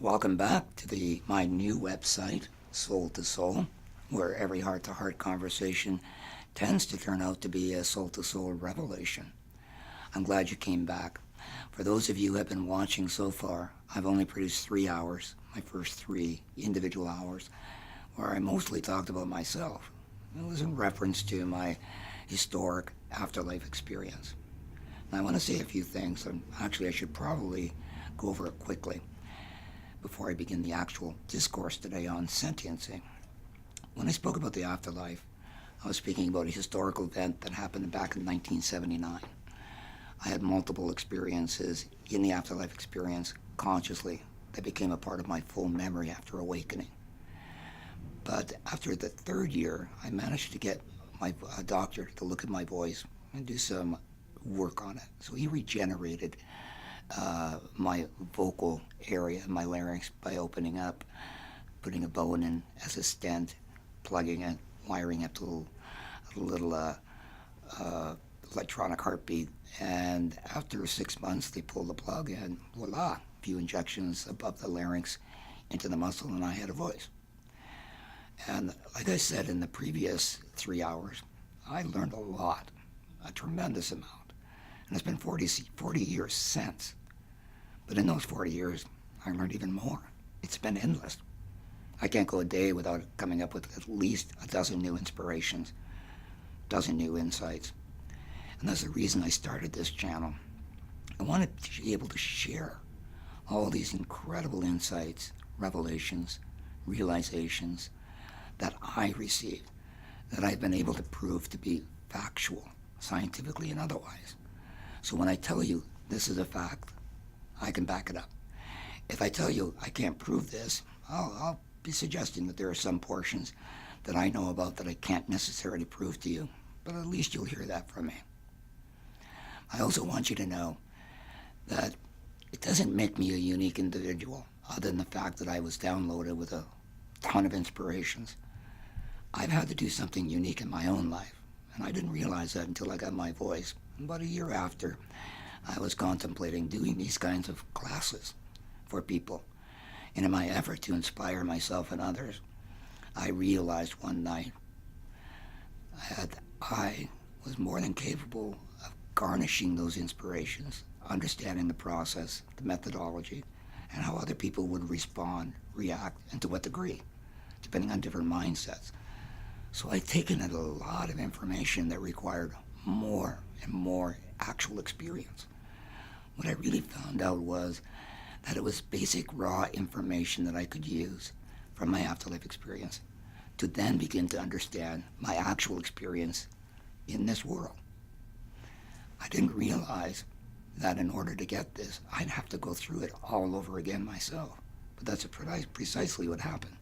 Welcome back to my new website, Soul to Soul, where every heart-to-heart conversation tends to turn out to be a soul-to-soul revelation. I'm glad you came back. For those of you who have been watching so far, I've only produced 3 hours, my first 3 individual hours, where I mostly talked about myself. It was in reference to my historic afterlife experience. And I want to say a few things, and actually I should probably go over it quickly before I begin the actual discourse today on sentiency. When I spoke about the afterlife, I was speaking about a historical event that happened back in 1979. I had multiple experiences in the afterlife experience consciously that became a part of my full memory after awakening. But after the 3rd year, I managed to get a doctor to look at my voice and do some work on it. So he regenerated my vocal area, my larynx, by opening up, putting a bone in as a stent, plugging it, wiring it to a little electronic heartbeat. And after 6 months, they pulled the plug and voila, a few injections above the larynx into the muscle, and I had a voice. And like I said in the previous 3 hours, I learned a lot, a tremendous amount. And it's been 40 years since. But in those 40 years, I learned even more. It's been endless. I can't go a day without coming up with at least a dozen new inspirations, a dozen new insights. And that's the reason I started this channel. I wanted to be able to share all these incredible insights, revelations, realizations that I received, that I've been able to prove to be factual, scientifically and otherwise. So when I tell you this is a fact, I can back it up. If I tell you I can't prove this, I'll be suggesting that there are some portions that I know about that I can't necessarily prove to you, but at least you'll hear that from me. I also want you to know that it doesn't make me a unique individual, other than the fact that I was downloaded with a ton of inspirations. I've had to do something unique in my own life, and I didn't realize that until I got my voice. About a year after, I was contemplating doing these kinds of classes for people. And in my effort to inspire myself and others, I realized one night that I was more than capable of garnishing those inspirations, understanding the process, the methodology, and how other people would respond, react, and to what degree, depending on different mindsets. So I'd taken in a lot of information that required more and more actual experience. What I really found out was that it was basic raw information that I could use from my afterlife experience to then begin to understand my actual experience in this world. I didn't realize that in order to get this, I'd have to go through it all over again myself. But that's precisely what happened.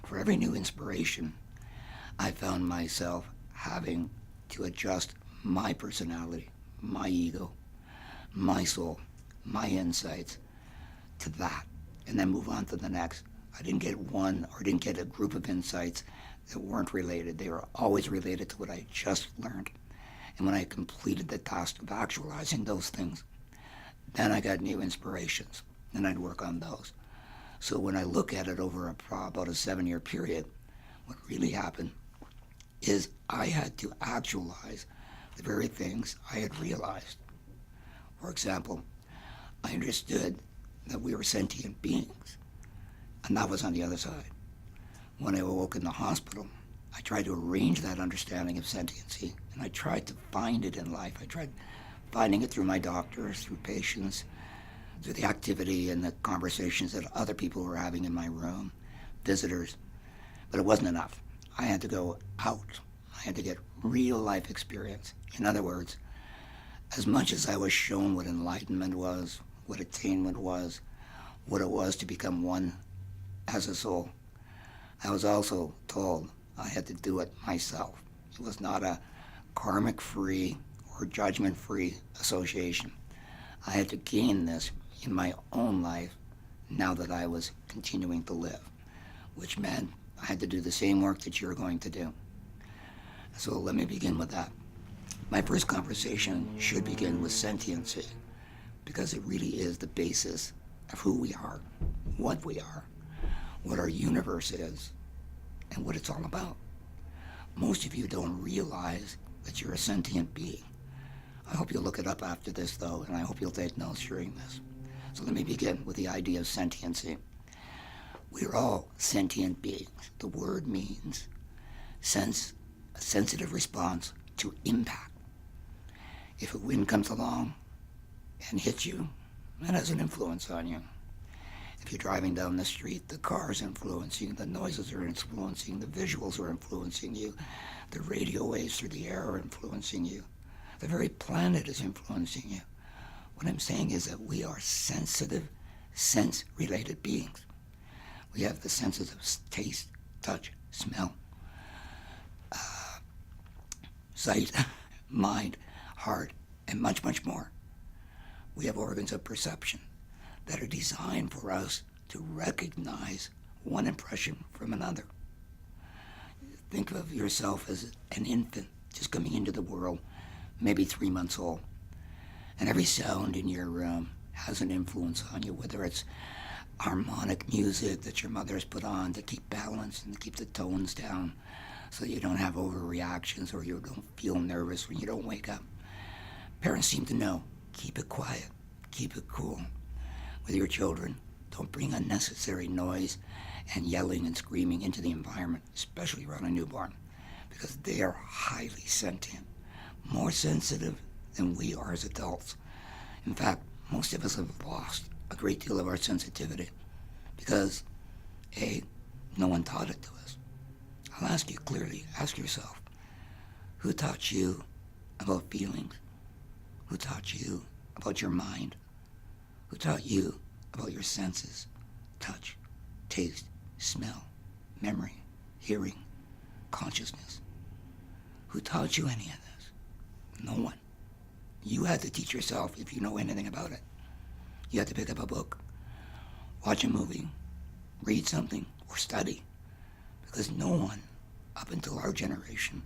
For every new inspiration, I found myself having to adjust my personality, my ego, my soul, my insights to that, and then move on to the next. I didn't get one or didn't get a group of insights that weren't related. They were always related to what I just learned. And when I completed the task of actualizing those things, then I got new inspirations, and I'd work on those. So when I look at it over about a 7-year period, what really happened is I had to actualize the very things I had realized. For example, I understood that we were sentient beings, and that was on the other side. When I awoke in the hospital, I tried to arrange that understanding of sentiency, and I tried to find it in life. I tried finding it through my doctors, through patients, through the activity and the conversations that other people were having in my room, visitors, but it wasn't enough. I had to go out. I had to get real life experience. In other words, as much as I was shown what enlightenment was, what attainment was, what it was to become one as a soul, I was also told I had to do it myself. It was not a karmic-free or judgment-free association. I had to gain this in my own life now that I was continuing to live, which meant I had to do the same work that you're going to do. So let me begin with that. My first conversation should begin with sentiency, because it really is the basis of who we are, what we are, what our universe is, and what it's all about. Most of you don't realize that you're a sentient being. I hope you'll look it up after this, though, and I hope you'll take notes during this. So let me begin with the idea of sentiency. We're all sentient beings. The word means a sensitive response to impact. If a wind comes along and hits you, that has an influence on you. If you're driving down the street, the car's influencing, the noises are influencing, the visuals are influencing you, the radio waves through the air are influencing you. The very planet is influencing you. What I'm saying is that we are sensitive, sense-related beings. We have the senses of taste, touch, smell, sight, mind, heart, and much, much more. We have organs of perception that are designed for us to recognize one impression from another. Think of yourself as an infant just coming into the world, maybe 3 months old. And every sound in your room has an influence on you, whether it's harmonic music that your mother has put on to keep balance and to keep the tones down so that you don't have overreactions or you don't feel nervous when you don't wake up. Parents seem to know, keep it quiet, keep it cool. With your children, don't bring unnecessary noise and yelling and screaming into the environment, especially around a newborn, because they are highly sentient, more sensitive than we are as adults. In fact, most of us have lost a great deal of our sensitivity because, A, no one taught it to us. I'll ask you clearly, ask yourself, who taught you about feelings? Who taught you about your mind? Who taught you about your senses? Touch, taste, smell, memory, hearing, consciousness. Who taught you any of this? No one. You had to teach yourself if you know anything about it. You had to pick up a book, watch a movie, read something, or study. Because no one, up until our generation,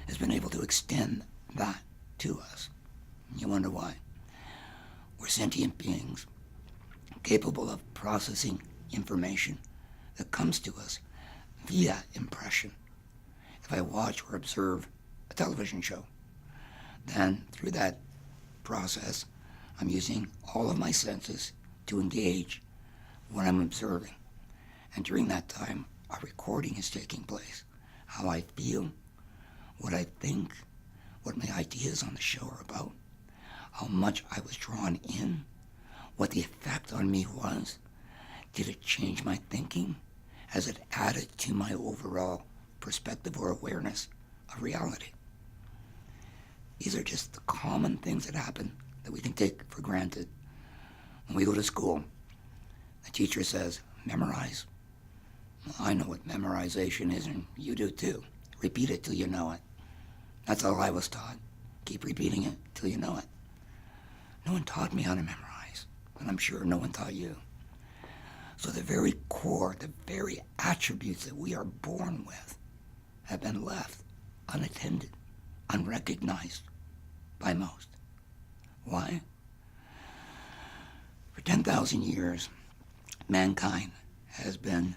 has been able to extend that to us. You wonder why. We're sentient beings, capable of processing information that comes to us via impression. If I watch or observe a television show, then through that process, I'm using all of my senses to engage what I'm observing. And during that time, a recording is taking place. How I feel, what I think, what my ideas on the show are about, how much I was drawn in, what the effect on me was. Did it change my thinking? Has it added to my overall perspective or awareness of reality? These are just the common things that happen that we can take for granted. When we go to school, the teacher says, memorize. Well, I know what memorization is, and you do too. Repeat it till you know it. That's all I was taught. Keep repeating it till you know it. No one taught me how to memorize, and I'm sure no one taught you. So the very core, the very attributes that we are born with have been left unattended, unrecognized by most. Why? For 10,000 years, mankind has been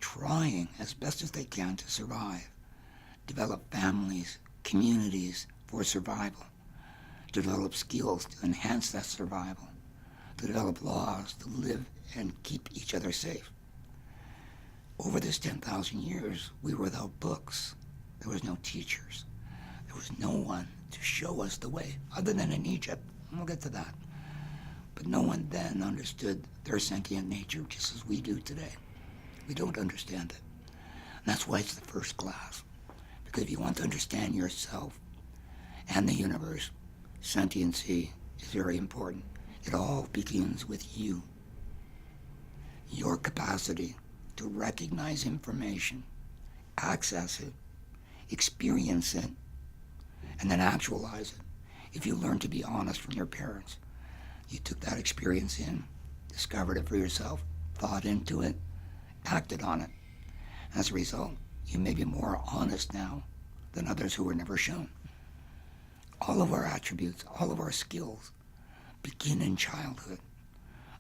trying as best as they can to survive, develop families, communities for survival, to develop skills to enhance that survival, to develop laws to live and keep each other safe. Over this 10,000 years, we were without books. There was no teachers. There was no one to show us the way, other than in Egypt. We'll get to that. But no one then understood their sentient nature just as we do today. We don't understand it. And that's why it's the first class. Because if you want to understand yourself and the universe, sentiency is very important. It all begins with you. Your capacity to recognize information, access it, experience it, and then actualize it. If you learn to be honest from your parents, you took that experience in, discovered it for yourself, thought into it, acted on it. As a result, you may be more honest now than others who were never shown. All of our attributes, all of our skills begin in childhood.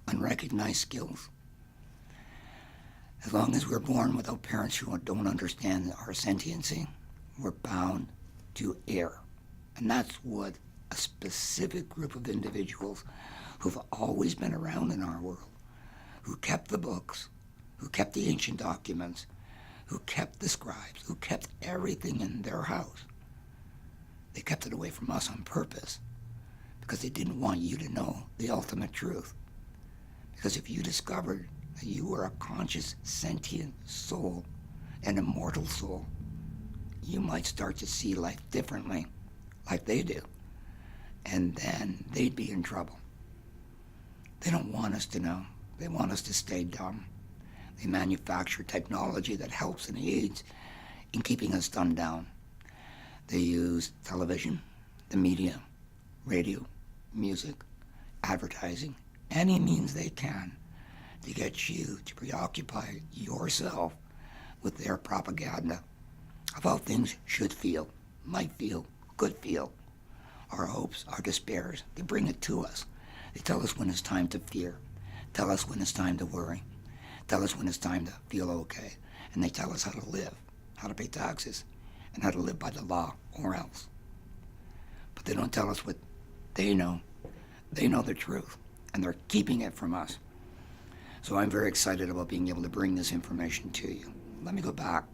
Unrecognized skills As long as we're born without parents who don't understand our sentiency, we're bound to err. And that's what a specific group of individuals who've always been around in our world, who kept the books, who kept the ancient documents, who kept the scribes, who kept everything in their house. They kept it away from us on purpose because they didn't want you to know the ultimate truth. Because if you discovered that you were a conscious, sentient soul, an immortal soul, you might start to see life differently, like they do. And then they'd be in trouble. They don't want us to know. They want us to stay dumb. They manufacture technology that helps and aids in keeping us dumbed down. They use television, the media, radio, music, advertising, any means they can to get you to preoccupy yourself with their propaganda of how things should feel, might feel, could feel. Our hopes, our despairs, they bring it to us. They tell us when it's time to fear, tell us when it's time to worry, tell us when it's time to feel okay, and they tell us how to live, how to pay taxes, and how to live by the law or else. But they don't tell us what they know. They know the truth, and they're keeping it from us. So I'm very excited about being able to bring this information to you. Let me go back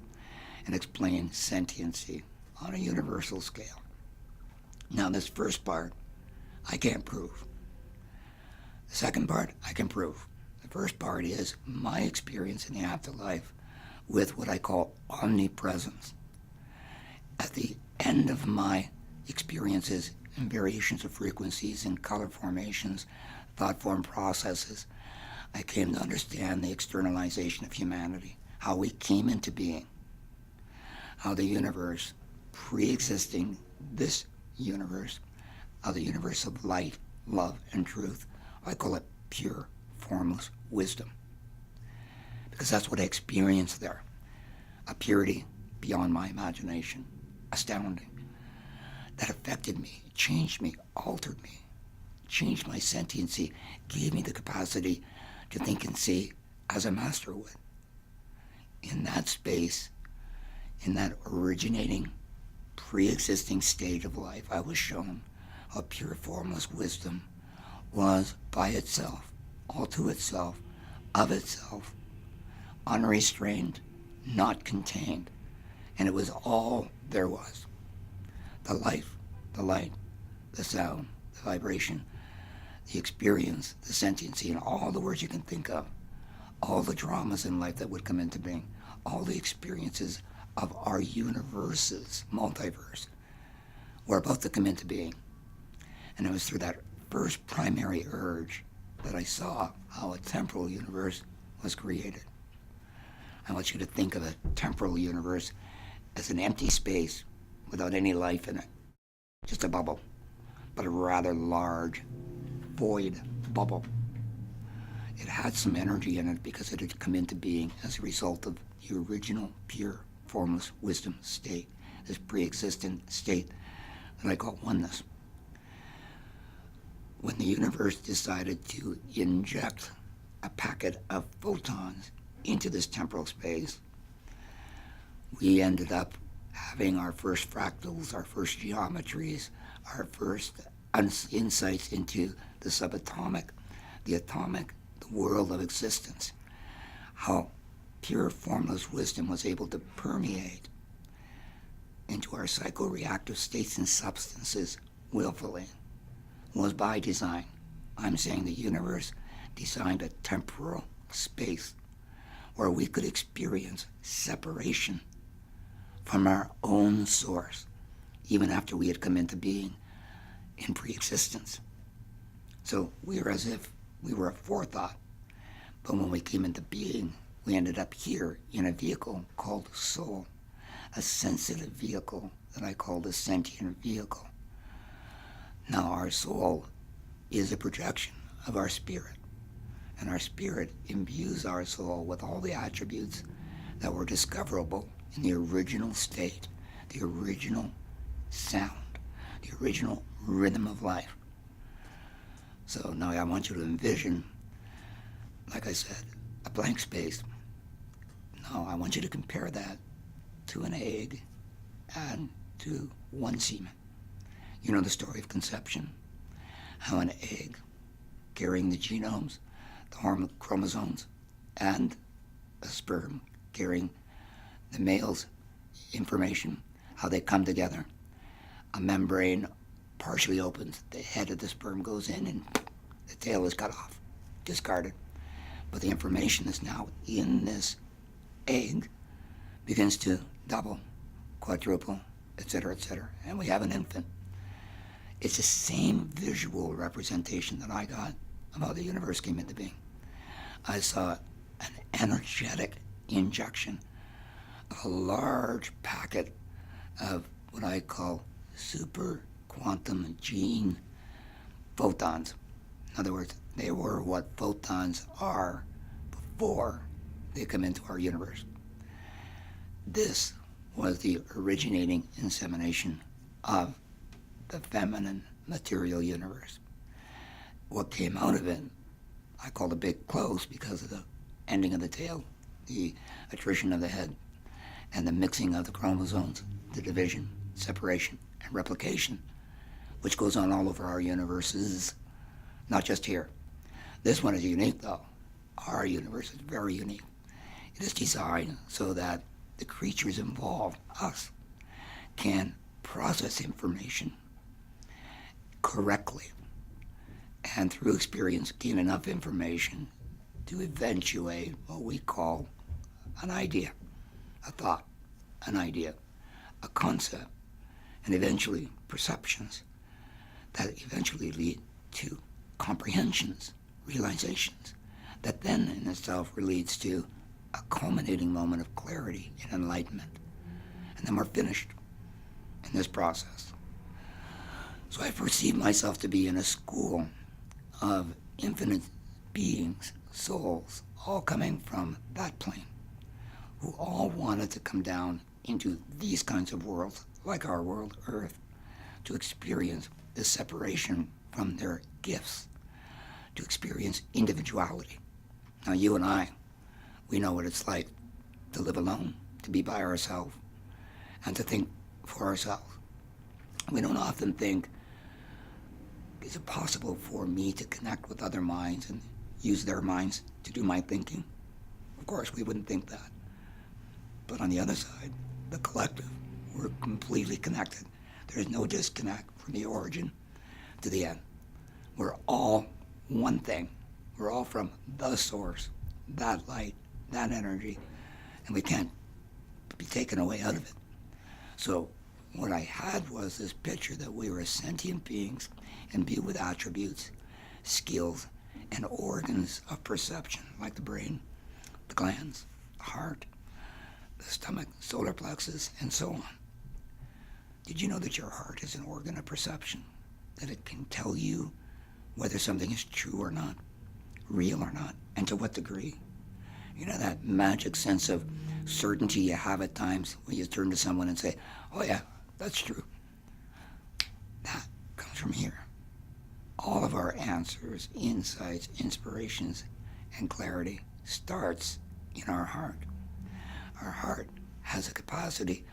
and explain sentiency on a universal scale. Now, this first part, I can't prove. The second part, I can prove. The first part is my experience in the afterlife with what I call omnipresence. At the end of my experiences and variations of frequencies and color formations, thought form processes, I came to understand the externalization of humanity, how we came into being, how the universe, pre-existing this universe, how the universe of light, love, and truth, I call it pure, formless wisdom. Because that's what I experienced there. A purity beyond my imagination, astounding, that affected me, changed me, altered me, changed my sentiency, gave me the capacity to think and see as a master would. In that space, in that originating, pre-existing state of life, I was shown how pure, formless wisdom was by itself, all to itself, of itself, unrestrained, not contained. And it was all there was. The life, the light, the sound, the vibration, the experience, the sentiency, and all the words you can think of, all the dramas in life that would come into being, all the experiences of our universes, multiverse, were about to come into being. And it was through that first primary urge that I saw how a temporal universe was created. I want you to think of a temporal universe as an empty space without any life in it, just a bubble, but a rather large, void bubble. It had some energy in it because it had come into being as a result of the original pure, formless wisdom state, this pre-existent state that I call oneness. When the universe decided to inject a packet of photons into this temporal space, we ended up having our first fractals, our first geometries, our first insights into the subatomic, the atomic, the world of existence. How pure formless wisdom was able to permeate into our psychoreactive states and substances willfully was by design. I'm saying the universe designed a temporal space where we could experience separation from our own source, even after we had come into being in pre-existence. So we were as if we were a forethought, but when we came into being, we ended up here in a vehicle called soul, a sensitive vehicle that I call the sentient vehicle. Now our soul is a projection of our spirit, and our spirit imbues our soul with all the attributes that were discoverable in the original state, the original sound, the original rhythm of life. So now I want you to envision, like I said, a blank space, Now, I want you to compare that to an egg and to one semen. You know the story of conception, how an egg carrying the genomes, the chromosomes, and a sperm carrying the male's information, how they come together. A membrane partially opens, the head of the sperm goes in, and the tail is cut off, discarded. But the information is now in this egg, begins to double, quadruple, etc., and we have an infant. It's the same visual representation that I got of how the universe came into being. I saw an energetic injection of a large packet of what I call super quantum gene photons. In other words, they were what photons are before they come into our universe. This was the originating insemination of the feminine material universe. What came out of it, I call the big close because of the ending of the tail, the attrition of the head, and the mixing of the chromosomes, the division, separation, and replication, which goes on all over our universes, not just here. This one is unique, though. Our universe is very unique. It is designed so that the creatures involved, us, can process information correctly and through experience gain enough information to eventuate what we call an idea, a thought, an idea, a concept, and eventually perceptions that eventually lead to comprehensions, realizations, that then in itself leads to a culminating moment of clarity and enlightenment. And then we're finished in this process. So I perceive myself to be in a school of infinite beings, souls, all coming from that plane, who all wanted to come down into these kinds of worlds, like our world, Earth, to experience this separation from their gifts, to experience individuality. Now, you and I, we know what it's like to live alone, to be by ourselves, and to think for ourselves. We don't often think, is it possible for me to connect with other minds and use their minds to do my thinking? Of course, we wouldn't think that. But on the other side, the collective, we're completely connected. There's no disconnect from the origin to the end. We're all one thing. We're all from the source, that light, that energy, and we can't be taken away out of it. So what I had was this picture that we were sentient beings imbued with attributes, skills, and organs of perception, like the brain, the glands, the heart, the stomach, solar plexus, and so on. Did you know that your heart is an organ of perception? That it can tell you whether something is true or not, real or not, and to what degree? You know, that magic sense of certainty you have at times when you turn to someone and say, oh yeah, that's true. That comes from here. All of our answers, insights, inspirations, and clarity starts in our heart. Our heart has a capacity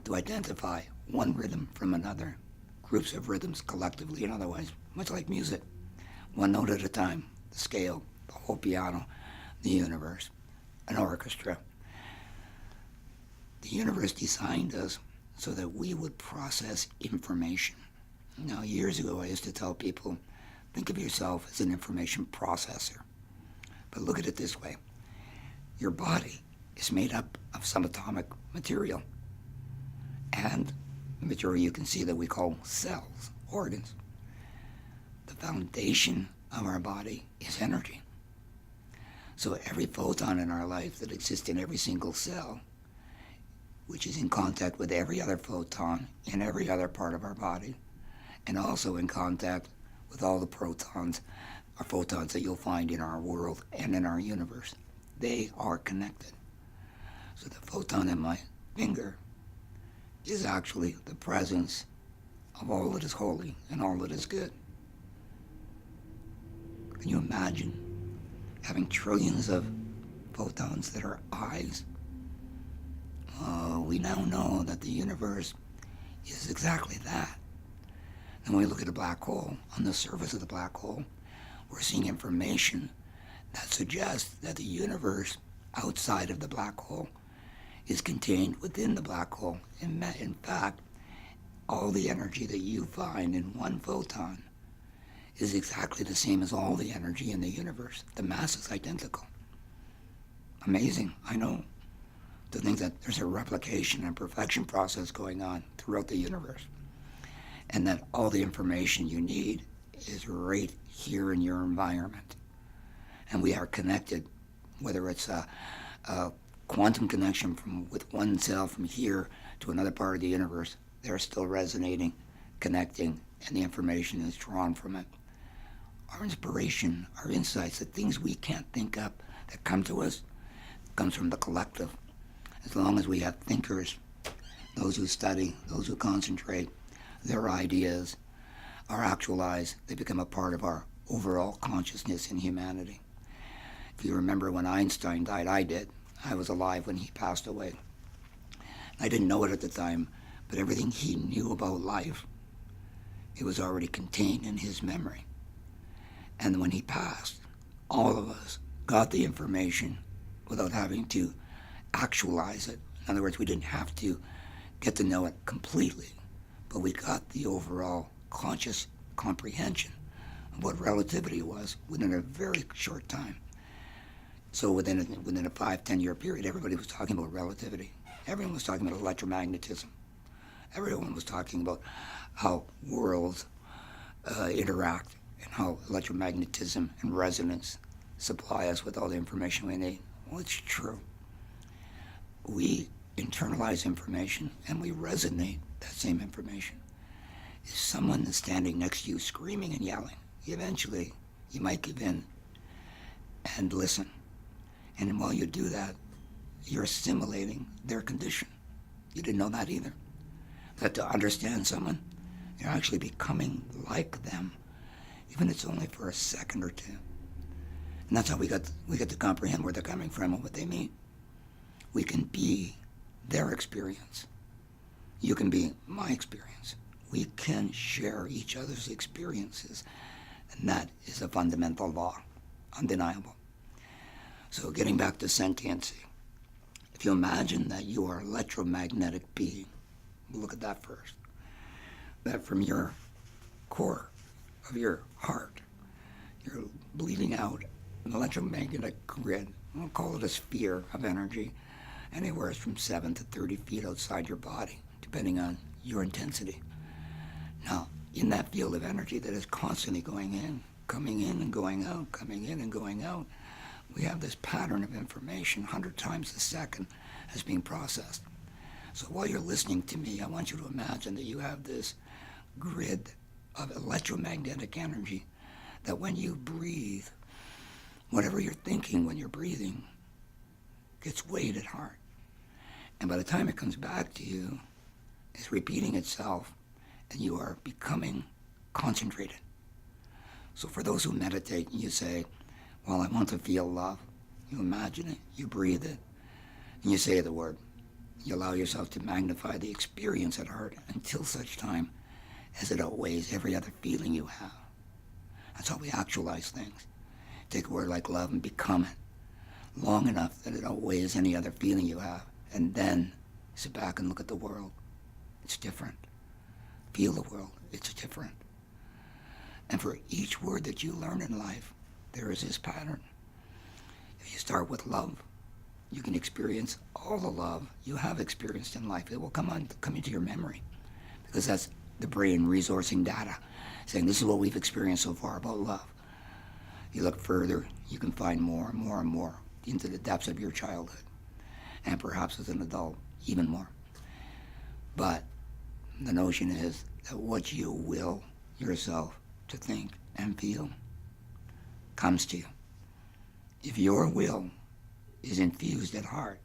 to identify one rhythm from another, groups of rhythms collectively and otherwise, much like music, one note at a time, the scale, the whole piano, the universe, an orchestra. The universe designed us so that we would process information. Now, years ago, I used to tell people, think of yourself as an information processor. But look at it this way. Your body is made up of subatomic material and the material you can see that we call cells, organs. The foundation of our body is energy. So every photon in our life that exists in every single cell, which is in contact with every other photon in every other part of our body, and also in contact with all the protons or photons that you'll find in our world and in our universe. They are connected. So the photon in my finger is actually the presence of all that is holy and all that is good. Can you imagine having trillions of photons that are eyes We now know that the universe is exactly that. And when we look at a black hole, on the surface of the black hole, we're seeing information that suggests that the universe outside of the black hole is contained within the black hole. In fact, all the energy that you find in one photon is exactly the same as all the energy in the universe. The mass is identical. Amazing, I know, to think that there's a replication and perfection process going on throughout the universe, and that all the information you need is right here in your environment. And we are connected, whether it's a quantum connection with one cell from here to another part of the universe, they're still resonating, connecting, and the information is drawn from it. Our inspiration, our insights, the things we can't think up that come to us, comes from the collective. As long as we have thinkers, those who study, those who concentrate, their ideas are actualized. They become a part of our overall consciousness in humanity. If you remember when Einstein died, I did. I was alive when he passed away. I didn't know it at the time, but everything he knew about life, it was already contained in his memory. And when he passed, all of us got the information without having to actualize it. In other words, we didn't have to get to know it completely, but we got the overall conscious comprehension of what relativity was within a very short time. So within a 5-10 year period, everybody was talking about relativity. Everyone was talking about electromagnetism. Everyone was talking about how worlds interact and how electromagnetism and resonance supply us with all the information we need. Well, it's true. We internalize information and we resonate that same information. If someone is standing next to you screaming and yelling, eventually you might give in and listen. And while you do that, you're assimilating their condition. You didn't know that either. That to understand someone, you're actually becoming like them, even if it's only for a second or two. And that's how we get to comprehend where they're coming from and what they mean. We can be their experience. You can be my experience. We can share each other's experiences. And that is a fundamental law, undeniable. So getting back to sentiency, if you imagine that you are an electromagnetic being, we'll look at that first, that from your core of your heart, you're bleeding out an electromagnetic grid. We'll call it a sphere of energy, anywhere from 7 to 30 feet outside your body, depending on your intensity. Now, in that field of energy that is constantly going in, coming in and going out, coming in and going out, we have this pattern of information 100 times a second as being processed. So while you're listening to me, I want you to imagine that you have this grid of electromagnetic energy that when you breathe, whatever you're thinking when you're breathing gets weighted hard. And by the time it comes back to you, it's repeating itself and you are becoming concentrated. So for those who meditate, you say, well, I want to feel love. You imagine it, you breathe it, and you say the word. You allow yourself to magnify the experience at heart until such time as it outweighs every other feeling you have. That's how we actualize things. Take a word like love and become it long enough that it outweighs any other feeling you have, and then sit back and look at the world. It's different. Feel the world. It's different. And for each word that you learn in life, there is this pattern. If you start with love, you can experience all the love you have experienced in life. It will come into your memory, because that's the brain resourcing data, saying this is what we've experienced so far about love. You look further, you can find more and more and more into the depths of your childhood, and perhaps as an adult, even more. But the notion is that what you will yourself to think and feel comes to you. If your will is infused at heart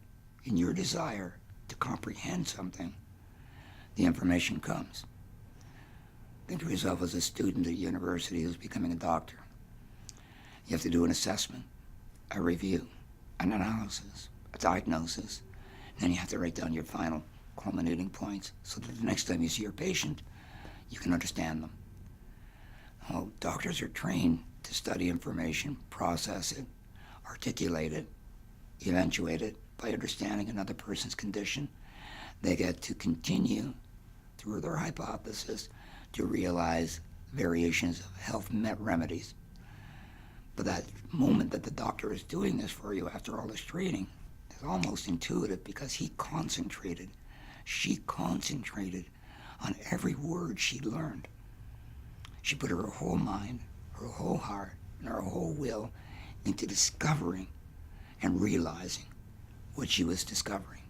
in your desire to comprehend something, the information comes. Think of yourself as a student at university who's becoming a doctor. You have to do an assessment, a review, an analysis, a diagnosis, Then you have to write down your final culminating points so that the next time you see your patient, you can understand them. Well, doctors are trained to study information, process it, articulate it, eventuate it by understanding another person's condition. They get to continue through their hypothesis to realize variations of health remedies. But that moment that the doctor is doing this for you after all this training is almost intuitive because she concentrated on every word she learned. She put her whole mind, her whole heart, and her whole will into discovering and realizing what she was discovering.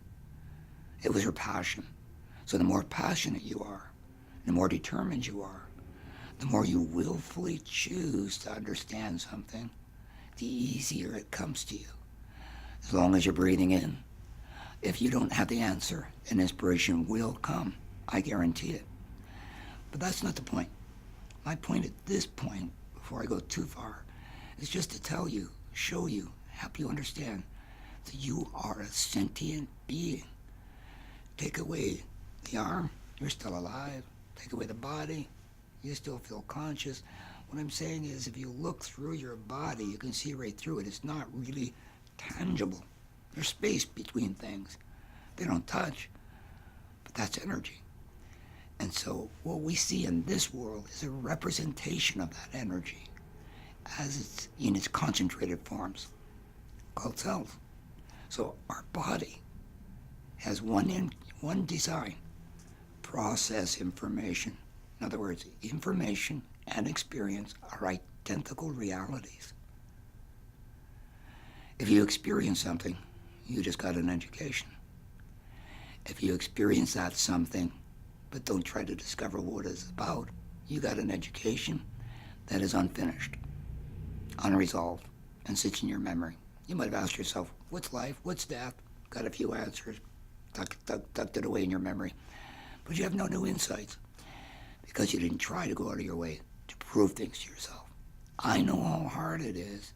It was her passion. So the more passionate you are, the more determined you are, the more you willfully choose to understand something, the easier it comes to you. As long as you're breathing in, if you don't have the answer, an inspiration will come. I guarantee it. But that's not the point. My point at this point, before I go too far, is just to tell you, show you, help you understand that you are a sentient being. Take away the arm, you're still alive. Take away the body, you still feel conscious. What I'm saying is if you look through your body, you can see right through it. It's not really tangible. There's space between things. They don't touch, but that's energy. And so what we see in this world is a representation of that energy as it's in its concentrated forms, called cells. So our body has one design: process information. In other words, information and experience are identical realities. If you experience something, you just got an education. If you experience that something, but don't try to discover what it's about, you got an education that is unfinished, unresolved, and sits in your memory. You might have asked yourself, what's life? What's death? Got a few answers, tucked it away in your memory. But you have no new insights because you didn't try to go out of your way to prove things to yourself. I know how hard it is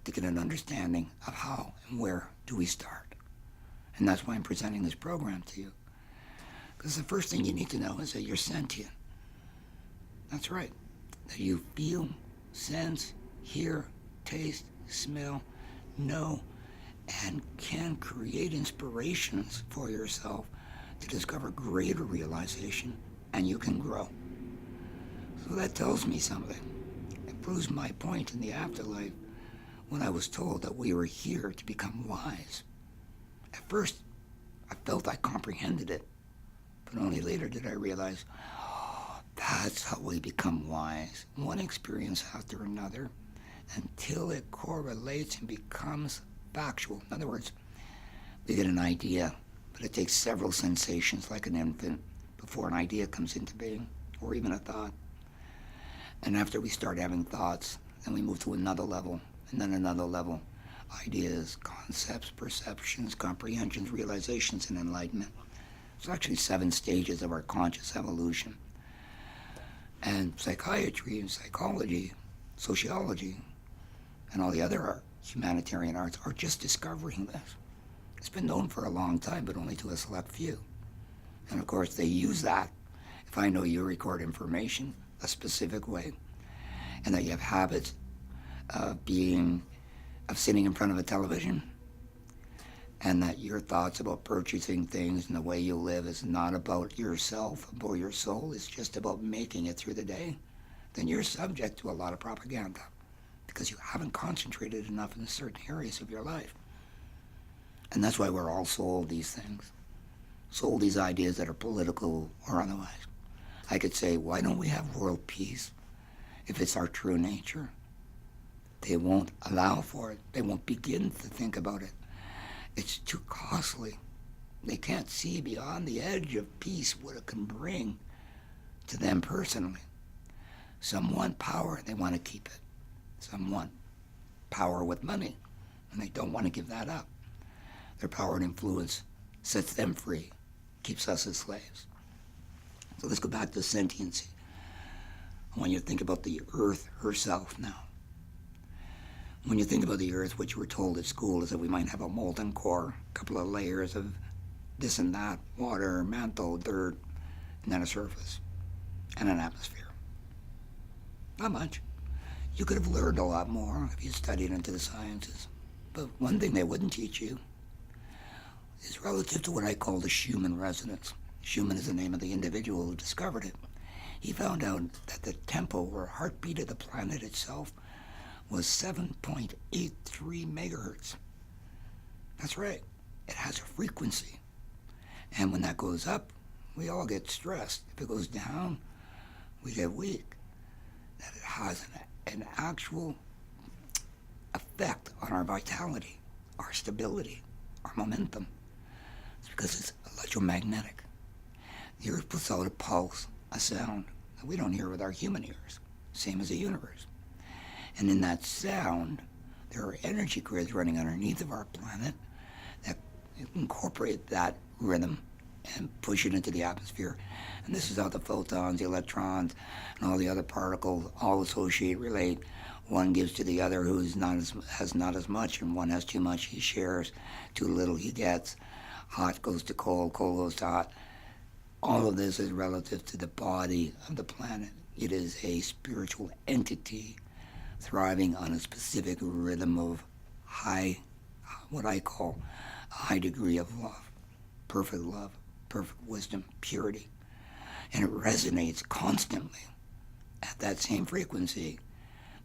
to get an understanding of how and where do we start. And that's why I'm presenting this program to you. Because the first thing you need to know is that you're sentient. That's right. That you feel, sense, hear, taste, smell, know, and can create inspirations for yourself to discover greater realization, and you can grow. So that tells me something. It proves my point in the afterlife when I was told that we were here to become wise. At first, I felt I comprehended it, but only later did I realize, that's how we become wise, one experience after another, until it correlates and becomes factual. In other words, we get an idea, but it takes several sensations like an infant before an idea comes into being, or even a thought. And after we start having thoughts, then we move to another level, and then another level. Ideas, concepts, perceptions, comprehensions, realizations, and enlightenment. It's actually 7 stages of our conscious evolution. And psychiatry and psychology, sociology, and all the other humanitarian arts are just discovering this. It's been known for a long time, but only to a select few. And of course, they use that. If I know you record information a specific way, and that you have habits of sitting in front of a television, and that your thoughts about purchasing things and the way you live is not about yourself or your soul, it's just about making it through the day, then you're subject to a lot of propaganda because you haven't concentrated enough in certain areas of your life. And that's why we're all sold these things, sold these ideas that are political or otherwise. I could say, why don't we have world peace if it's our true nature? They won't allow for it. They won't begin to think about it. It's too costly. They can't see beyond the edge of peace what it can bring to them personally. Some want power, they want to keep it. Some want power with money, and they don't want to give that up. Their power and influence sets them free, keeps us as slaves. So let's go back to sentiency. I want you to think about the earth herself now. When you think about the earth, what you were told at school is that we might have a molten core, a couple of layers of this and that, water, mantle, dirt, and then a surface and an atmosphere. Not much. You could have learned a lot more if you studied into the sciences. But one thing they wouldn't teach you is relative to what I call the Schumann resonance. Schumann is the name of the individual who discovered it. He found out that the tempo or heartbeat of the planet itself was 7.83 megahertz. That's right. It has a frequency. And when that goes up, we all get stressed. If it goes down, we get weak. That it has an actual effect on our vitality, our stability, our momentum. It's because it's electromagnetic. The Earth puts out a pulse, a sound that we don't hear with our human ears, same as the universe. And in that sound, there are energy grids running underneath of our planet that incorporate that rhythm and push it into the atmosphere. And this is how the photons, the electrons, and all the other particles all associate, relate. One gives to the other who has not as much, and one has too much, he shares. Too little, he gets. Hot goes to cold, cold goes to hot. All of this is relative to the body of the planet. It is a spiritual entity thriving on a specific rhythm of high, what I call a high degree of love, perfect wisdom, purity. And it resonates constantly at that same frequency.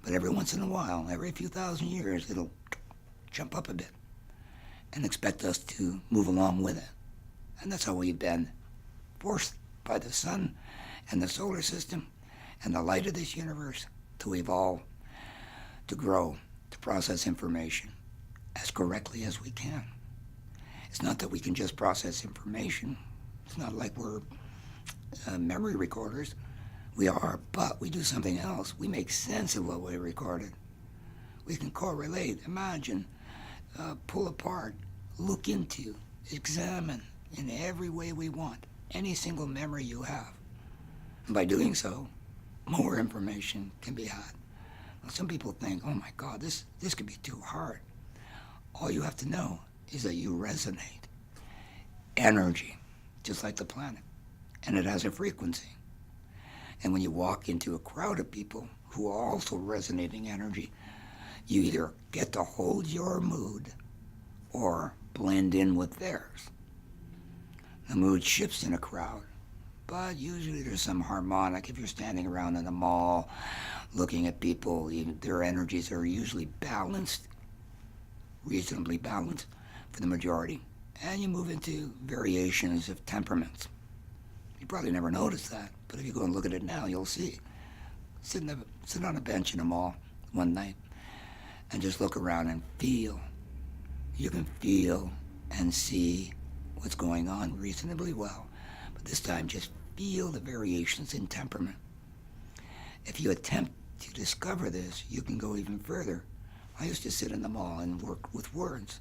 But every once in a while, every few thousand years, it'll jump up a bit and expect us to move along with it. And that's how we've been forced by the sun and the solar system and the light of this universe to evolve, to grow, to process information as correctly as we can. It's not that we can just process information. It's not like we're memory recorders. We are, but we do something else. We make sense of what we recorded. We can correlate, imagine, pull apart, look into, examine in every way we want any single memory you have. And by doing so, more information can be had. Now, some people think, oh my God, this could be too hard. All you have to know is that you resonate. Energy, just like the planet. And it has a frequency. And when you walk into a crowd of people who are also resonating energy, you either get to hold your mood or blend in with theirs. The mood shifts in a crowd, but usually there's some harmonic. If you're standing around in the mall looking at people, their energies are usually balanced, reasonably balanced for the majority. And you move into variations of temperaments. You probably never noticed that, but if you go and look at it now, you'll see. Sit on a bench in a mall one night and just look around and feel. You can feel and see what's going on reasonably well, but this time just feel the variations in temperament. If you attempt to discover this, you can go even further. I used to sit in the mall and work with words.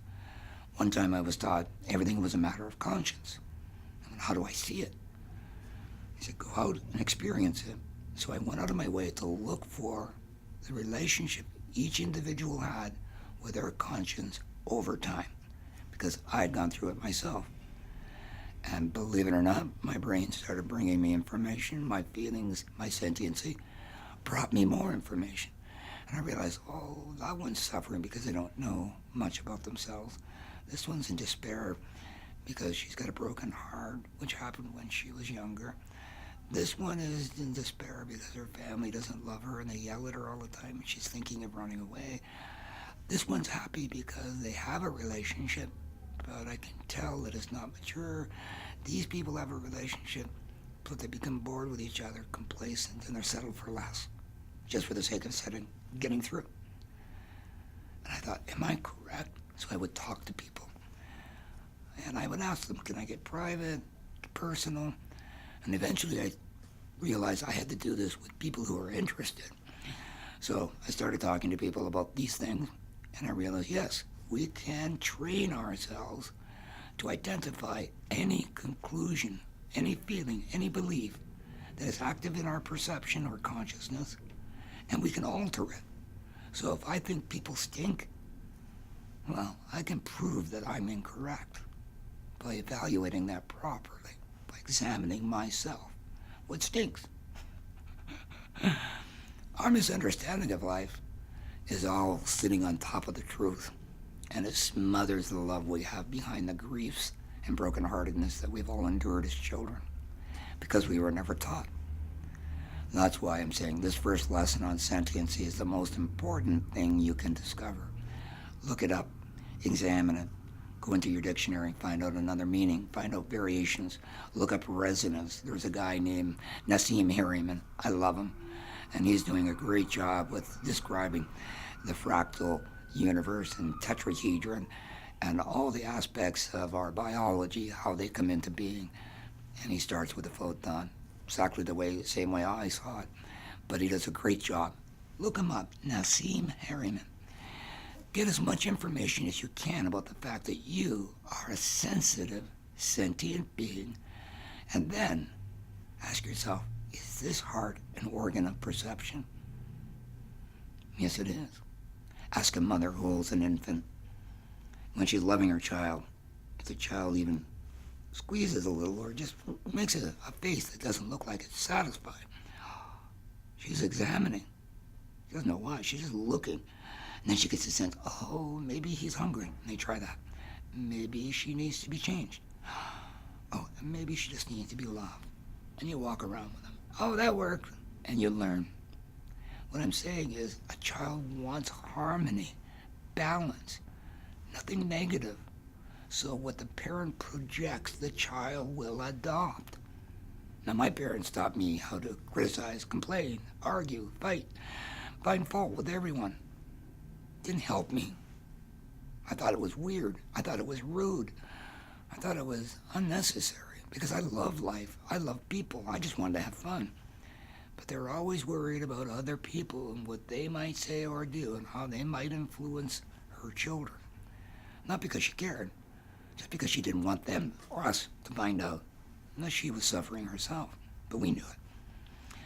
One time I was taught everything was a matter of conscience. How do I see it? He said, go out and experience it. So I went out of my way to look for the relationship each individual had with their conscience over time, because I had gone through it myself. And believe it or not, my brain started bringing me information. My feelings, my sentiency, brought me more information. And I realized, oh, that one's suffering because they don't know much about themselves. This one's in despair because she's got a broken heart, which happened when she was younger. This one is in despair because her family doesn't love her and they yell at her all the time and she's thinking of running away. This one's happy because they have a relationship, but I can tell that it's not mature. These people have a relationship, but they become bored with each other, complacent, and they're settled for less, just for the sake of getting through. And I thought, am I correct? So I would talk to people. And I would ask them, can I get private, personal? And eventually I realized I had to do this with people who were interested. So I started talking to people about these things, and I realized, yes, we can train ourselves to identify any conclusion, any feeling, any belief that is active in our perception or consciousness, and we can alter it. So if I think people stink, well, I can prove that I'm incorrect by evaluating that properly, by examining myself. What stinks? Our misunderstanding of life is all sitting on top of the truth, and it smothers the love we have behind the griefs and brokenheartedness that we've all endured as children, because we were never taught. That's why I'm saying this first lesson on sentiency is the most important thing you can discover. Look it up, examine it, go into your dictionary, find out another meaning, find out variations, look up resonance. There's a guy named Nassim Harriman. I love him, and he's doing a great job with describing the fractal universe and tetrahedron and all the aspects of our biology, how they come into being. And he starts with a photon, exactly the same way I saw it. But he does a great job. Look him up, Nassim Harriman. Get as much information as you can about the fact that you are a sensitive, sentient being. And then ask yourself, is this heart an organ of perception? Yes, it is. Ask a mother who holds an infant. When she's loving her child, if the child even squeezes a little or just makes a face that doesn't look like it's satisfied, she's examining. She doesn't know why. She's just looking. And then she gets a sense, oh, maybe he's hungry. And they try that. Maybe she needs to be changed. Oh, and maybe she just needs to be loved. And you walk around with them. Oh, that worked. And you learn. What I'm saying is a child wants harmony, balance, nothing negative. So what the parent projects, the child will adopt. Now, my parents taught me how to criticize, complain, argue, fight, find fault with everyone. Didn't help me. I thought it was weird. I thought it was rude. I thought it was unnecessary because I love life. I love people. I just wanted to have fun. But they're always worried about other people and what they might say or do and how they might influence her children. Not because she cared, just because she didn't want them or us to find out, unless she was suffering herself. But we knew it.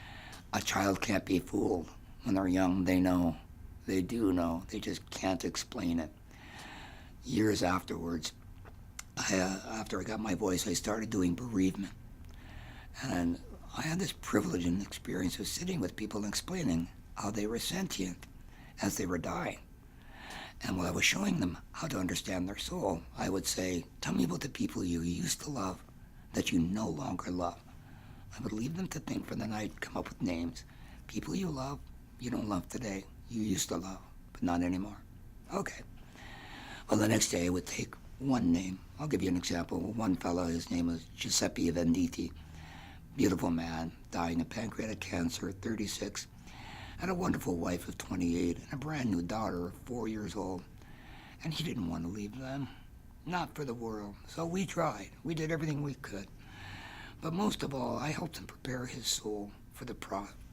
A child can't be fooled. When they're young, they know. They do know. They just can't explain it. Years afterwards, after I got my voice, I started doing bereavement. And I had this privilege and experience of sitting with people and explaining how they were sentient as they were dying. And while I was showing them how to understand their soul, I would say, tell me about the people you used to love that you no longer love. I would leave them to think for the night, come up with names. People you love, you don't love today. You used to love, but not anymore. Okay. Well, the next day I would take one name. I'll give you an example. One fellow, his name was Giuseppe Venditti. Beautiful man, dying of pancreatic cancer at 36. Had a wonderful wife of 28 and a brand new daughter of 4 years old. And he didn't want to leave them. Not for the world. So we tried. We did everything we could. But most of all, I helped him prepare his soul for the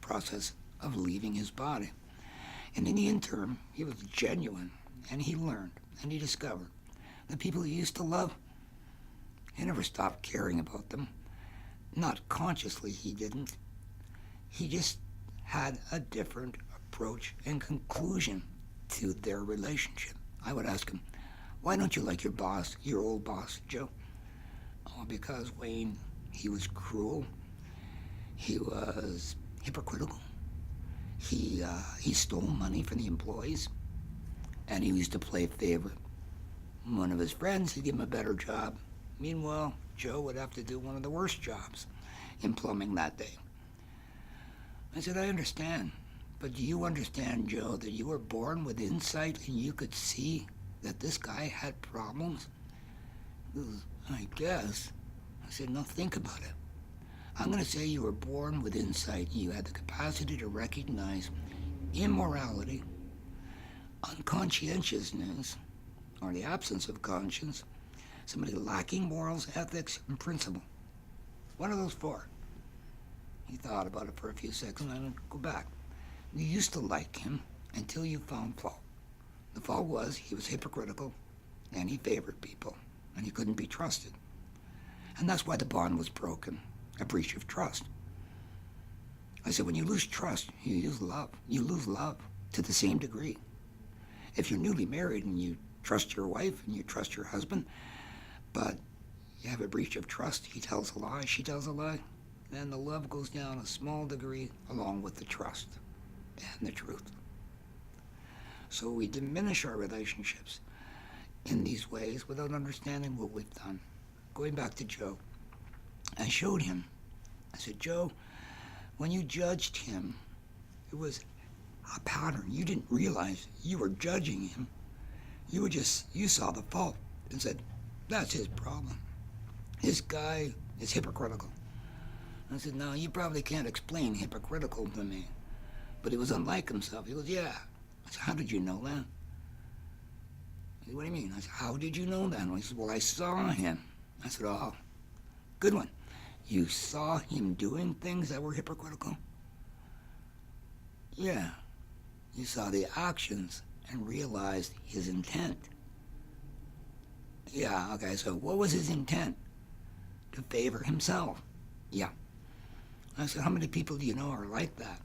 process of leaving his body. And in the interim, he was genuine, and he learned, and he discovered the people he used to love, he never stopped caring about them. Not consciously, he didn't. He just had a different approach and conclusion to their relationship. I would ask him, why don't you like your boss, your old boss, Joe? Oh, because, Wayne, he was cruel. He was hypocritical. He stole money from the employees, and he used to play favorite. One of his friends would give him a better job. Meanwhile, Joe would have to do one of the worst jobs in plumbing that day. I said, I understand, but do you understand, Joe, that you were born with insight and you could see that this guy had problems? He goes, I guess. I said, no, think about it. I'm going to say you were born with insight. You had the capacity to recognize immorality, unconscientiousness, or the absence of conscience, somebody lacking morals, ethics, and principle. What are those for? He thought about it for a few seconds and then go back. You used to like him until you found fault. The fault was he was hypocritical and he favored people and he couldn't be trusted. And that's why the bond was broken. A breach of trust. I said, when you lose trust, you lose love. You lose love to the same degree. If you're newly married and you trust your wife and you trust your husband, but You have a breach of trust. He tells a lie, she tells a lie. Then the love goes down a small degree along with the trust and the truth. So we diminish our relationships in these ways without understanding what we've done. Going back to Joe, I showed him. I said, Joe, when you judged him, it was a pattern. You didn't realize you were judging him. You saw the fault and said, that's his problem. This guy is hypocritical. I said, no, you probably can't explain hypocritical to me. But he was unlike himself. He goes, yeah. I said, how did you know that? He said, what do you mean? I said, how did you know that? And he said, well, I saw him. I said, oh, good one. You saw him doing things that were hypocritical? Yeah. You saw the actions and realized his intent. Yeah, okay, so what was his intent? To favor himself. Yeah. I said, how many people do you know are like that?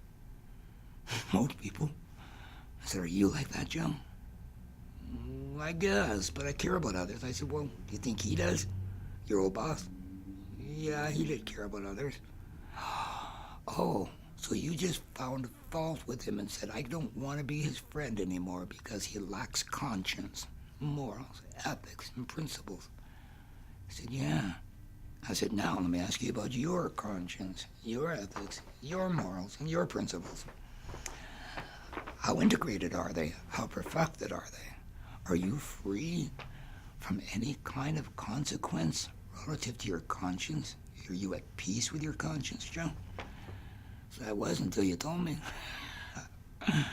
Most people. I said, are you like that, Joe? I guess, but I care about others. I said, well, do you think he does? Your old boss? Yeah, he did care about others. Oh, so you just found fault with him and said, I don't want to be his friend anymore because he lacks conscience, morals, ethics, and principles. I said, yeah. I said, now let me ask you about your conscience, your ethics, your morals, and your principles. How integrated are they? How perfected are they? Are you free from any kind of consequence relative to your conscience? Are you at peace with your conscience, Joe? So I was until you told me. The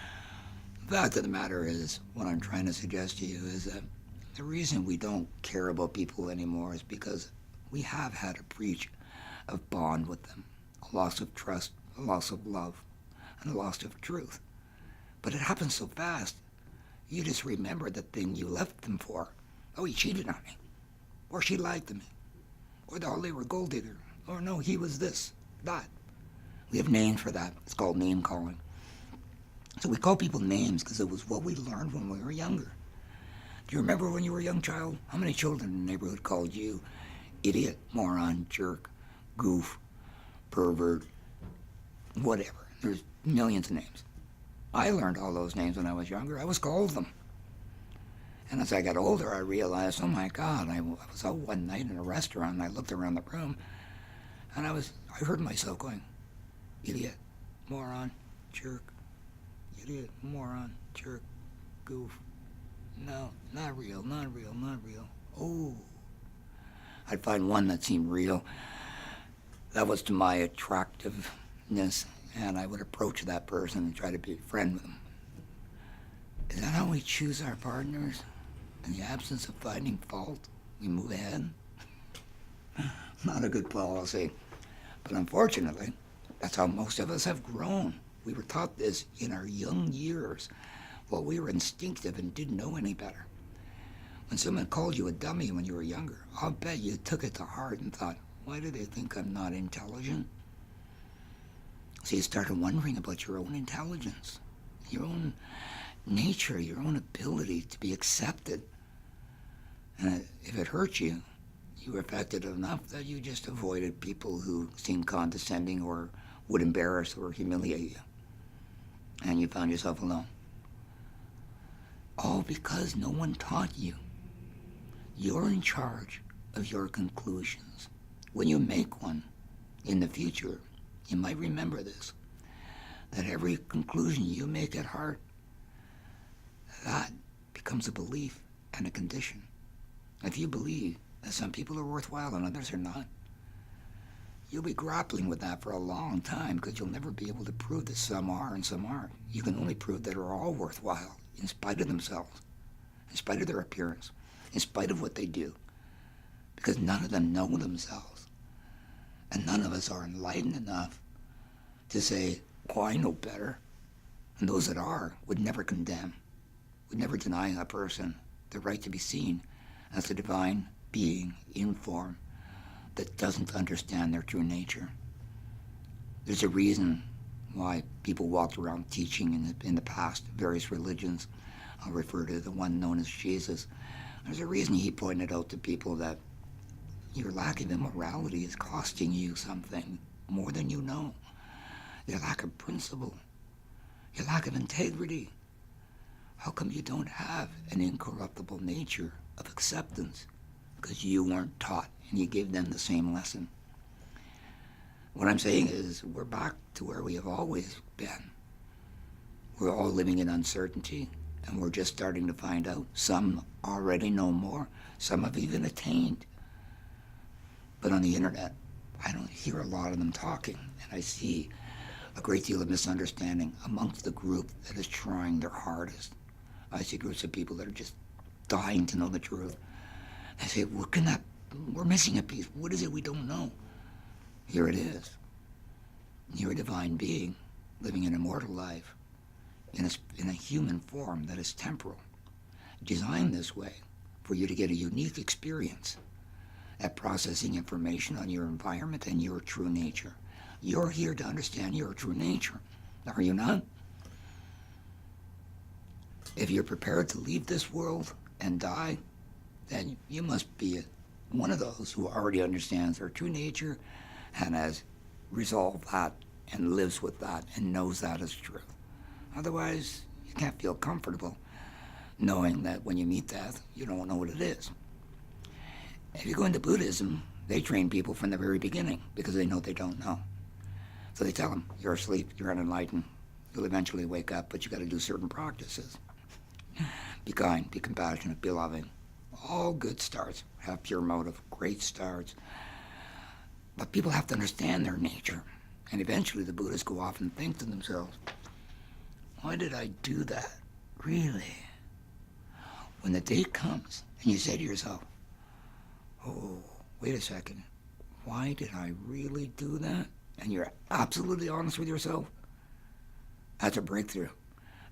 fact of the matter is, what I'm trying to suggest to you is that the reason we don't care about people anymore is because we have had a breach of bond with them, a loss of trust, a loss of love, and a loss of truth. But it happens so fast, you just remember the thing you left them for. Oh, he cheated on me. Or she lied to me. Or they were a gold digger. Or no, he was this, that. We have names for that. It's called name calling. So we call people names because it was what we learned when we were younger. Do you remember when you were a young child? How many children in the neighborhood called you idiot, moron, jerk, goof, pervert, whatever? There's millions of names. I learned all those names when I was younger. I was called them. And as I got older, I realized, oh my God, I was out one night in a restaurant and I looked around the room and I heard myself going, idiot, moron, jerk, idiot, moron, jerk, goof. No, not real, not real, not real. Oh. I'd find one that seemed real. That was to my attractiveness, and I would approach that person and try to be a friend with them. Is that how we choose our partners? In the absence of finding fault, we move ahead? Not a good policy. But unfortunately, that's how most of us have grown. We were taught this in our young years while we were instinctive and didn't know any better. When someone called you a dummy when you were younger, I'll bet you took it to heart and thought, why do they think I'm not intelligent? So you started wondering about your own intelligence, your own nature, your own ability to be accepted. And if it hurt you, you were affected enough that you just avoided people who seemed condescending or would embarrass or humiliate you. And you found yourself alone. All because no one taught you. You're in charge of your conclusions. When you make one in the future, you might remember this, that every conclusion you make at heart, that becomes a belief and a condition. If you believe that some people are worthwhile and others are not, you'll be grappling with that for a long time because you'll never be able to prove that some are and some aren't. You can only prove that are all worthwhile in spite of themselves, in spite of their appearance, in spite of what they do, because none of them know themselves. And none of us are enlightened enough to say, oh, I know better. And those that are would never condemn, would never deny a person the right to be seen as a divine being in form that doesn't understand their true nature. There's a reason why people walked around teaching in the past, various religions. I'll refer to the one known as Jesus. There's a reason he pointed out to people that Your lack of immorality is costing you something more than you know. Your lack of principle, your lack of integrity. How come you don't have an incorruptible nature of acceptance? Because you weren't taught and you gave them the same lesson. What I'm saying is we're back to where we have always been. We're all living in uncertainty, and we're just starting to find out. Some already know more. Some have even attained. But on the internet, I don't hear a lot of them talking, and I see a great deal of misunderstanding amongst the group that is trying their hardest. I see groups of people that are just dying to know the truth. I say, we're missing a piece. What is it we don't know? Here it is. You're a divine being living an immortal life in a human form that is temporal, designed this way for you to get a unique experience at processing information on your environment and your true nature. You're here to understand your true nature, are you not? If you're prepared to leave this world and die, then you must be one of those who already understands their true nature and has resolved that and lives with that and knows that is true. Otherwise, you can't feel comfortable knowing that when you meet death, you don't know what it is. If you go into Buddhism, they train people from the very beginning because they know they don't know. So they tell them, you're asleep, you're unenlightened, you'll eventually wake up, but you got to do certain practices. Be kind, be compassionate, be loving. All good starts, have pure motive, great starts. But people have to understand their nature. And eventually the Buddhists go off and think to themselves, why did I do that? Really? When the day comes and you say to yourself, oh, wait a second, why did I really do that? And you're absolutely honest with yourself, that's a breakthrough.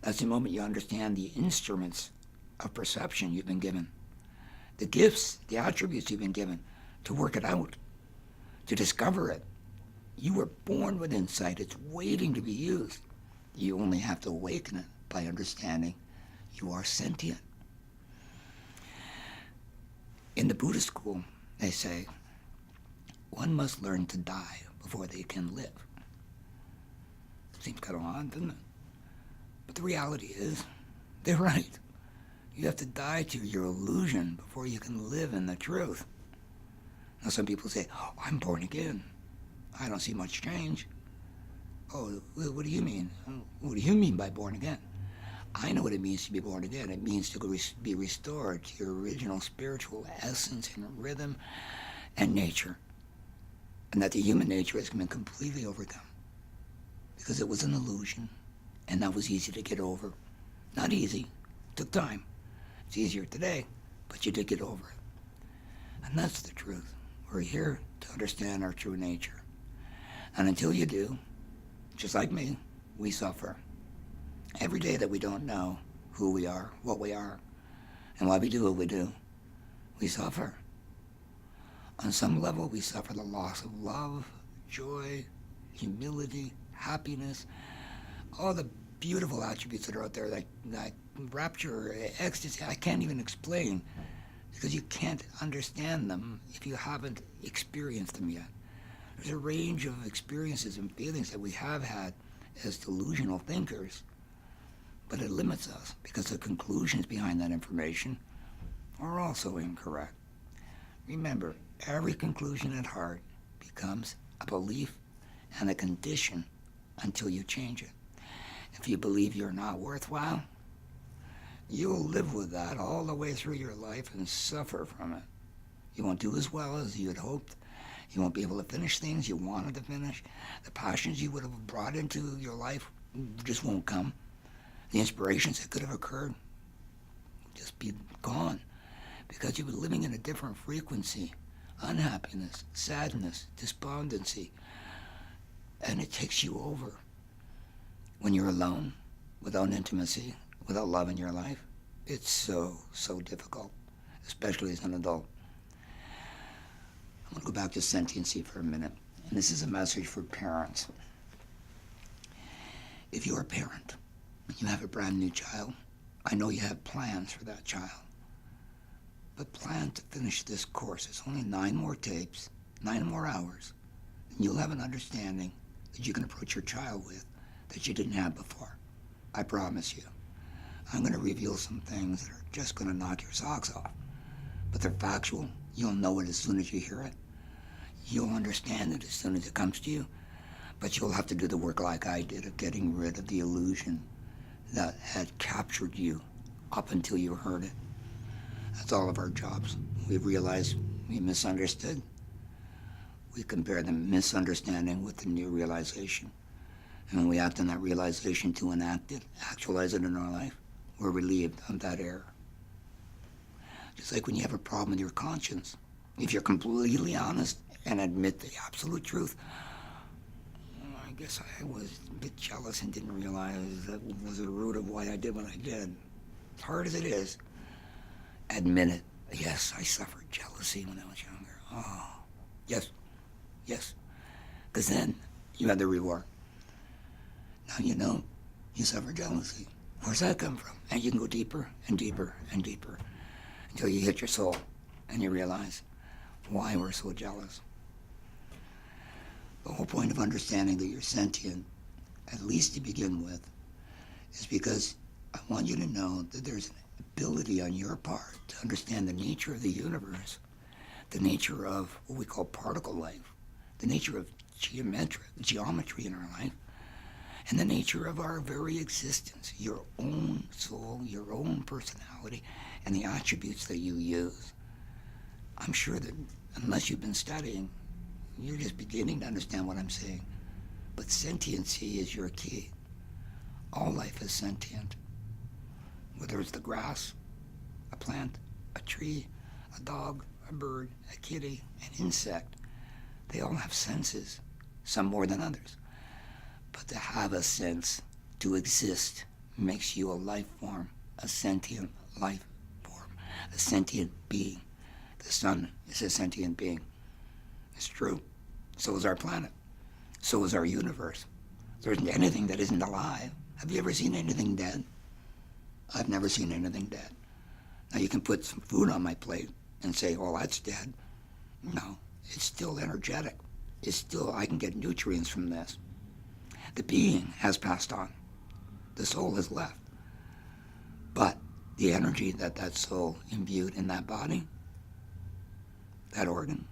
That's the moment you understand the instruments of perception you've been given, the gifts, the attributes you've been given to work it out, to discover it. You were born with insight. It's waiting to be used. You only have to awaken it by understanding you are sentient. In the Buddhist school, they say, one must learn to die before they can live. Seems kind of odd, doesn't it? But the reality is, they're right. You have to die to your illusion before you can live in the truth. Now some people say, oh, I'm born again. I don't see much change. Oh, what do you mean? What do you mean by born again? I know what it means to be born again. It means to be restored to your original spiritual essence and rhythm and nature. And that the human nature has been completely overcome. Because it was an illusion. And that was easy to get over. Not easy. It took time. It's easier today, but you did get over it. And that's the truth. We're here to understand our true nature. And until you do, just like me, we suffer. Every day that we don't know who we are, what we are, and why we do what we do, we suffer. On some level, we suffer the loss of love, joy, humility, happiness, all the beautiful attributes that are out there, like rapture, ecstasy, I can't even explain, because you can't understand them if you haven't experienced them yet. There's a range of experiences and feelings that we have had as delusional thinkers, but it limits us because the conclusions behind that information are also incorrect. Remember, every conclusion at heart becomes a belief and a condition until you change it. If you believe you're not worthwhile, you'll live with that all the way through your life and suffer from it. You won't do as well as you had hoped. You won't be able to finish things you wanted to finish. The passions you would have brought into your life just won't come. The inspirations that could have occurred will just be gone because you've been living in a different frequency. Unhappiness, sadness, despondency, and it takes you over. When you're alone, without intimacy, without love in your life, it's so difficult, especially as an adult. I'm going to go back to sentiency for a minute, and this is a message for parents. If you're a parent and you have a brand new child, I know you have plans for that child. but plan to finish this course. It's only 9 more tapes, 9 more hours, and you'll have an understanding that you can approach your child with that you didn't have before. I promise you. I'm going to reveal some things that are just going to knock your socks off, but they're factual. You'll know it as soon as you hear it. You'll understand it as soon as it comes to you, but you'll have to do the work like I did of getting rid of the illusion that had captured you up until you heard it. That's all of our jobs. We've realized we misunderstood. We compare the misunderstanding with the new realization. And when we act on that realization to enact it, actualize it in our life, we're relieved of that error. Just like when you have a problem with your conscience, if you're completely honest and admit the absolute truth, I guess I was a bit jealous and didn't realize that was the root of why I did what I did. As hard as it is, admit it. Yes, I suffered jealousy when I was younger. Oh, yes, yes. Because then you have the reward. Now you know you suffer jealousy. Where's that come from? And you can go deeper and deeper and deeper until you hit your soul and you realize why we're so jealous. The whole point of understanding that you're sentient, at least to begin with, is because I want you to know that there's an ability on your part to understand the nature of the universe, the nature of what we call particle life, the nature of geometry in our life, and the nature of our very existence, your own soul, your own personality, and the attributes that you use. I'm sure that unless you've been studying, you're just beginning to understand what I'm saying. But sentiency is your key. All life is sentient. Whether it's the grass, a plant, a tree, a dog, a bird, a kitty, an insect, they all have senses, some more than others. But to have a sense, to exist, makes you a life form, a sentient life form, a sentient being. The sun is a sentient being. It's true. So is our planet. So is our universe. There isn't anything that isn't alive. Have you ever seen anything dead? I've never seen anything dead. Now you can put some food on my plate and say, oh, that's dead. No, it's still energetic. It's still, I can get nutrients from this. The being has passed on. The soul has left. But the energy that that soul imbued in that body, that organ,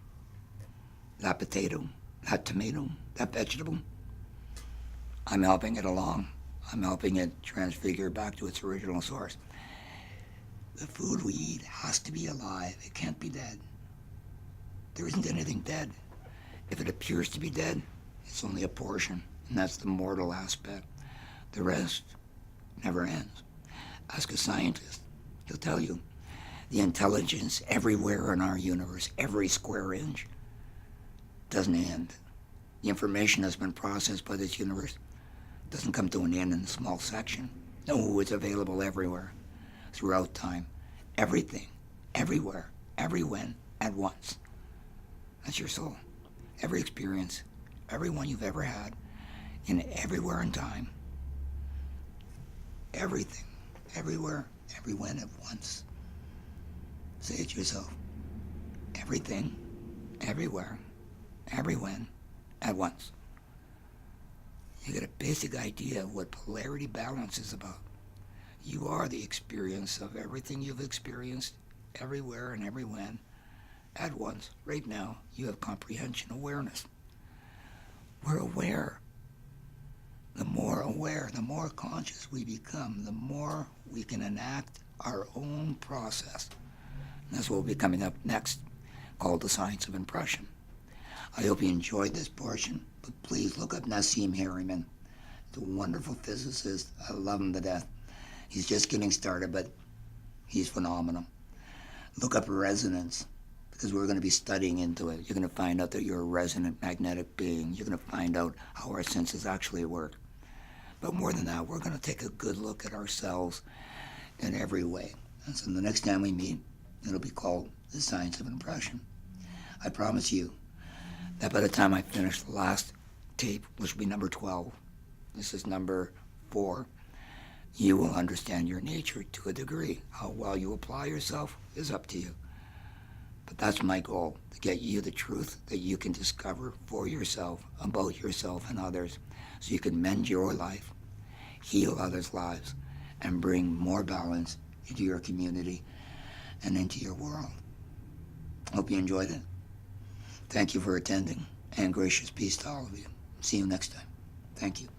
that potato, that tomato, that vegetable, I'm helping it along. I'm helping it transfigure back to its original source. The food we eat has to be alive. It can't be dead. There isn't anything dead. If it appears to be dead, it's only a portion, and that's the mortal aspect. The rest never ends. Ask a scientist. He'll tell you. The intelligence everywhere in our universe, every square inch, doesn't end. The information that's been processed by this universe doesn't come to an end in a small section. No, it's available everywhere, throughout time. Everything, everywhere, every when, at once. That's your soul. Every experience, every one you've ever had, in everywhere in time. Everything, everywhere, every when, at once. Say it yourself. Everything, everywhere, every when, at once. You get a basic idea of what polarity balance is about. You are the experience of everything you've experienced, everywhere and every when, at once. Right now, you have comprehension awareness. We're aware. The more conscious we become, the more we can enact our own process. And that's what will be coming up next, called the science of impression. I hope you enjoyed this portion, but please look up Nassim Harriman. He's a wonderful physicist. I love him to death. He's just getting started, but he's phenomenal. Look up resonance, because we're going to be studying into it. You're going to find out that you're a resonant magnetic being. You're going to find out how our senses actually work. But more than that, we're going to take a good look at ourselves in every way. And so the next time we meet, it'll be called the science of impression. I promise you that by the time I finish the last tape, which will be number 12, this is number 4, you will understand your nature to a degree. How well you apply yourself is up to you. But that's my goal, to get you the truth that you can discover for yourself, about yourself and others, so you can mend your life, heal others' lives, and bring more balance into your community and into your world. Hope you enjoyed it. Thank you for attending, and gracious peace to all of you. See you next time. Thank you.